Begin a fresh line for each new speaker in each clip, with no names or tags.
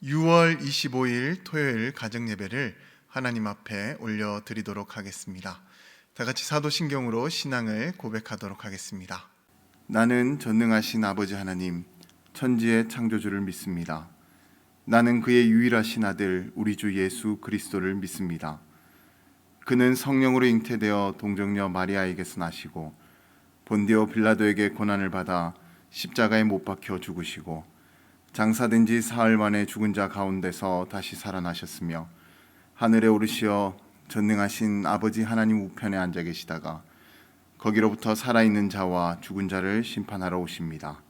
6월 25일 토요일 가정예배를 하나님 앞에 올려드리도록 하겠습니다. 다 같이 사도신경으로 신앙을 고백하도록 하겠습니다. 나는 전능하신 아버지 하나님, 천지의 창조주를 믿습니다. 나는 그의 유일하신 아들 우리 주 예수 그리스도를 믿습니다. 그는 성령으로 잉태되어 동정녀 마리아에게서 나시고 본디오 빌라도에게 고난을 받아 십자가에 못 박혀 죽으시고 장사된 지 사흘 만에 죽은 자 가운데서 다시 살아나셨으며 하늘에 오르시어 전능하신 아버지 하나님 우편에 앉아 계시다가 거기로부터 살아있는 자와 죽은 자를 심판하러 오십니다.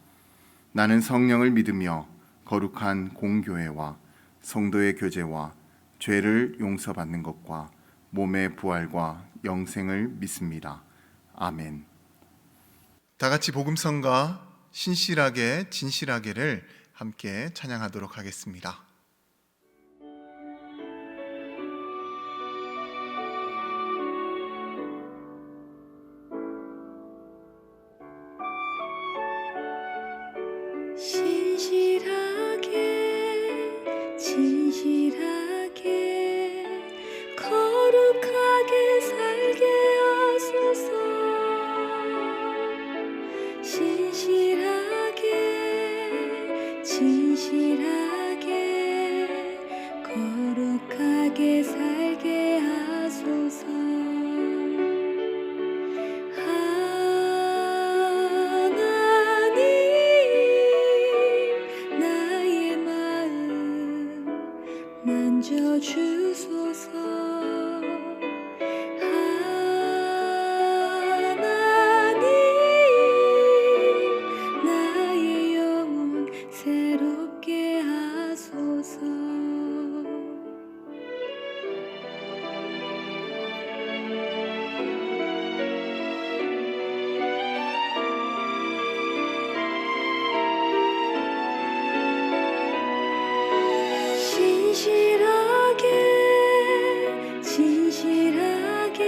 나는 성령을 믿으며 거룩한 공교회와 성도의 교제와 죄를 용서받는 것과 몸의 부활과 영생을 믿습니다. 아멘. 다 같이 복음성가 신실하게 진실하게를 함께 찬양하도록 하겠습니다.
신실하게 진실하게 거룩하게 살게 하소서. 신실하게 진실하게 거룩하게 살게 하소서. 만져주소서. 하나님 나의 영혼 새롭게 하소서. 신실하게 진실하게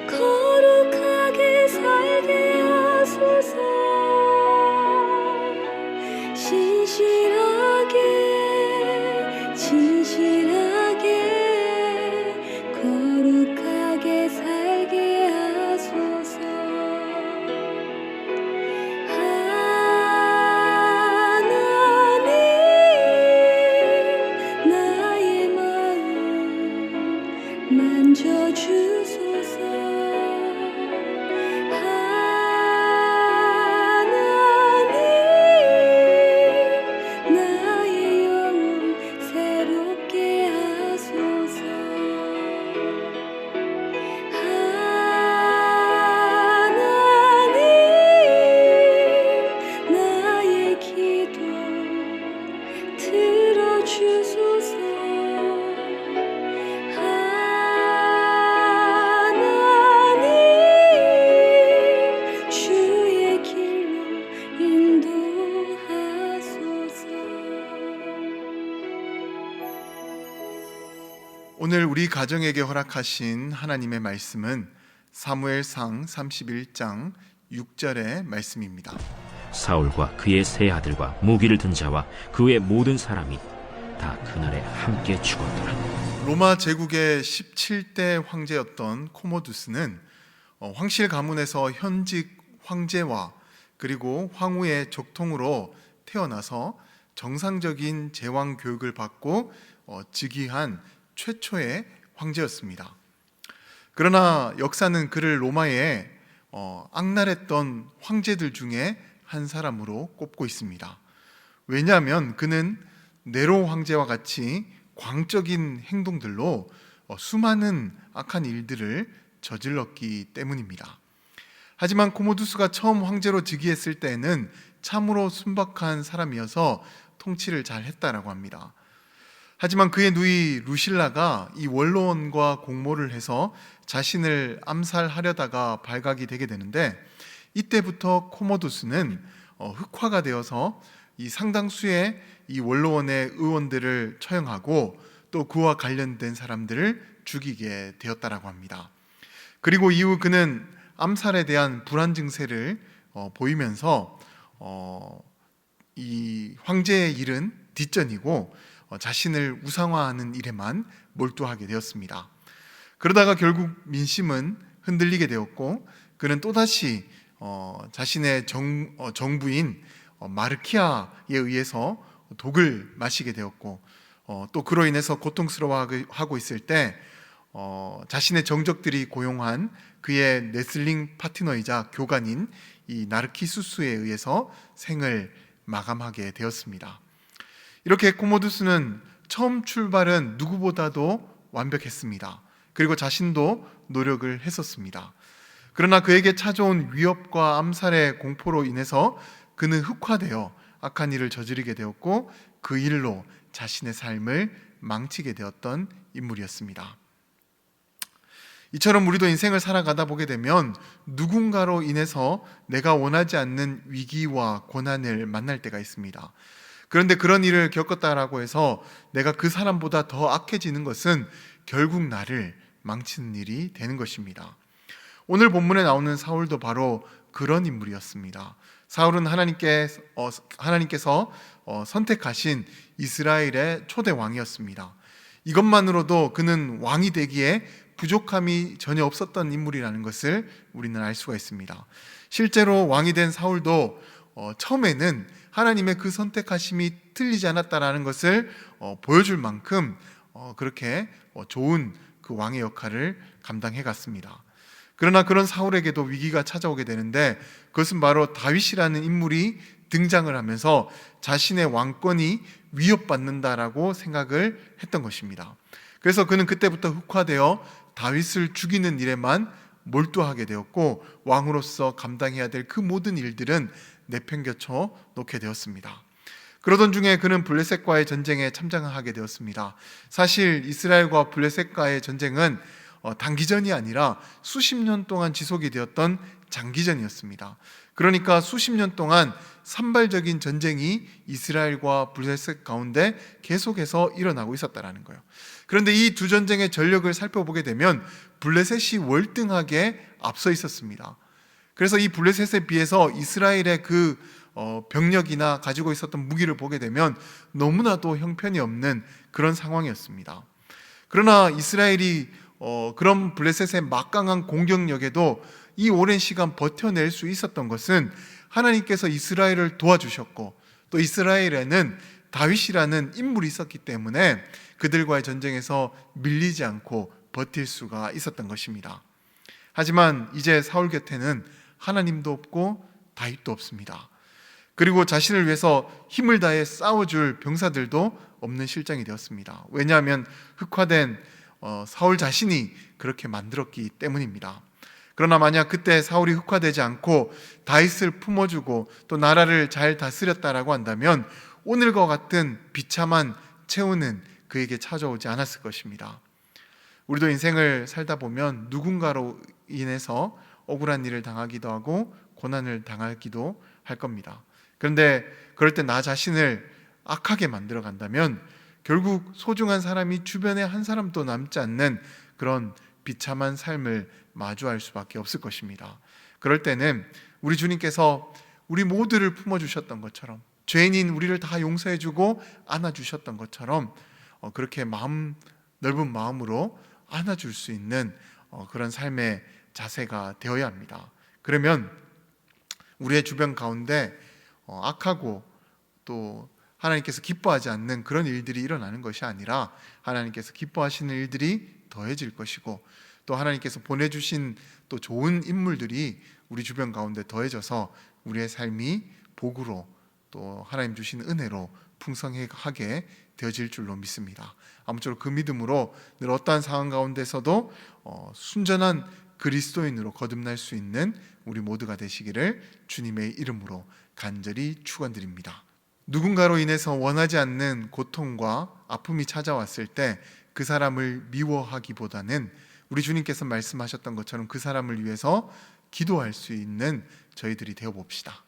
거룩하게 살게 하소서. 신실하게 진실하게 거룩하게 살게 하소서. 만져주소서. 하나님 나의 영혼 새롭게 하소서. 하나님 나의 기도 들어주소서.
오늘 우리 가정에게 허락하신 하나님의 말씀은 사무엘상 31장 6절의 말씀입니다.
사울과 그의 세 아들과 무기를 든 자와 그의 모든 사람이 다 그날에 함께 죽었더라.
로마 제국의 17대 황제였던 코모두스는 황실 가문에서 현직 황제와 그리고 황후의 적통으로 태어나서 정상적인 제왕 교육을 받고 즉위한 최초의 황제였습니다. 그러나 역사는 그를 로마의 악랄했던 황제들 중에 한 사람으로 꼽고 있습니다. 왜냐하면 그는 네로 황제와 같이 광적인 행동들로 수많은 악한 일들을 저질렀기 때문입니다. 하지만 코모두스가 처음 황제로 즉위했을 때에는 참으로 순박한 사람이어서 통치를 잘 했다라고 합니다. 하지만 그의 누이 루실라가 이 원로원과 공모를 해서 자신을 암살하려다가 발각이 되게 되는데, 이때부터 코모두스는 흑화가 되어서 이 상당수의 이 원로원의 의원들을 처형하고 또 그와 관련된 사람들을 죽이게 되었다라고 합니다. 그리고 이후 그는 암살에 대한 불안 증세를 보이면서 이 황제의 일은 뒷전이고 자신을 우상화하는 일에만 몰두하게 되었습니다. 그러다가 결국 민심은 흔들리게 되었고 그는 또다시 자신의 정부인 마르키아에 의해서 독을 마시게 되었고 또 그로 인해서 고통스러워하고 있을 때 자신의 정적들이 고용한 그의 레슬링 파트너이자 교관인 이 나르키수스에 의해서 생을 마감하게 되었습니다. 이렇게 코모두스는 처음 출발은 누구보다도 완벽했습니다. 그리고 자신도 노력을 했었습니다. 그러나 그에게 찾아온 위협과 암살의 공포로 인해서 그는 흑화되어 악한 일을 저지르게 되었고 그 일로 자신의 삶을 망치게 되었던 인물이었습니다. 이처럼 우리도 인생을 살아가다 보게 되면 누군가로 인해서 내가 원하지 않는 위기와 고난을 만날 때가 있습니다. 그런데 그런 일을 겪었다라고 해서 내가 그 사람보다 더 악해지는 것은 결국 나를 망치는 일이 되는 것입니다. 오늘 본문에 나오는 사울도 바로 그런 인물이었습니다. 사울은 하나님께서 선택하신 이스라엘의 초대 왕이었습니다. 이것만으로도 그는 왕이 되기에 부족함이 전혀 없었던 인물이라는 것을 우리는 알 수가 있습니다. 실제로 왕이 된 사울도 처음에는 하나님의 그 선택하심이 틀리지 않았다라는 것을 보여줄 만큼 그렇게 좋은 그 왕의 역할을 감당해 갔습니다. 그러나 그런 사울에게도 위기가 찾아오게 되는데 그것은 바로 다윗이라는 인물이 등장을 하면서 자신의 왕권이 위협받는다라고 생각을 했던 것입니다. 그래서 그는 그때부터 흑화되어 다윗을 죽이는 일에만 몰두하게 되었고 왕으로서 감당해야 될 그 모든 일들은 내팽겨쳐 놓게 되었습니다. 그러던 중에 그는 블레셋과의 전쟁에 참전하게 되었습니다. 사실 이스라엘과 블레셋과의 전쟁은 단기전이 아니라 수십 년 동안 지속이 되었던 장기전이었습니다. 그러니까 수십 년 동안 산발적인 전쟁이 이스라엘과 블레셋 가운데 계속해서 일어나고 있었다는 거예요. 그런데 이 두 전쟁의 전력을 살펴보게 되면 블레셋이 월등하게 앞서 있었습니다. 그래서 이 블레셋에 비해서 이스라엘의 그 병력이나 가지고 있었던 무기를 보게 되면 너무나도 형편이 없는 그런 상황이었습니다. 그러나 이스라엘이 그런 블레셋의 막강한 공격력에도 이 오랜 시간 버텨낼 수 있었던 것은 하나님께서 이스라엘을 도와주셨고 또 이스라엘에는 다윗이라는 인물이 있었기 때문에 그들과의 전쟁에서 밀리지 않고 버틸 수가 있었던 것입니다. 하지만 이제 사울 곁에는 하나님도 없고 다윗도 없습니다. 그리고 자신을 위해서 힘을 다해 싸워줄 병사들도 없는 실정이 되었습니다. 왜냐하면 흑화된 사울 자신이 그렇게 만들었기 때문입니다. 그러나 만약 그때 사울이 흑화되지 않고 다윗을 품어주고 또 나라를 잘 다스렸다라고 한다면 오늘과 같은 비참한 최후는 그에게 찾아오지 않았을 것입니다. 우리도 인생을 살다 보면 누군가로 인해서 억울한 일을 당하기도 하고 고난을 당하기도 할 겁니다. 그런데 그럴 때 나 자신을 악하게 만들어 간다면 결국 소중한 사람이 주변에 한 사람도 남지 않는 그런 비참한 삶을 마주할 수밖에 없을 것입니다. 그럴 때는 우리 주님께서 우리 모두를 품어주셨던 것처럼 죄인인 우리를 다 용서해주고 안아주셨던 것처럼 그렇게 넓은 마음으로 안아줄 수 있는 그런 삶의 자세가 되어야 합니다. 그러면 우리의 주변 가운데 악하고 또 하나님께서 기뻐하지 않는 그런 일들이 일어나는 것이 아니라 하나님께서 기뻐하시는 일들이 더해질 것이고 또 하나님께서 보내주신 또 좋은 인물들이 우리 주변 가운데 더해져서 우리의 삶이 복으로 또 하나님 주신 은혜로 풍성하게 되어질 줄로 믿습니다. 아무쪼록 그 믿음으로 늘 어떠한 상황 가운데서도 순전한 그리스도인으로 거듭날 수 있는 우리 모두가 되시기를 주님의 이름으로 간절히 축원드립니다. 누군가로 인해서 원하지 않는 고통과 아픔이 찾아왔을 때 그 사람을 미워하기보다는 우리 주님께서 말씀하셨던 것처럼 그 사람을 위해서 기도할 수 있는 저희들이 되어 봅시다.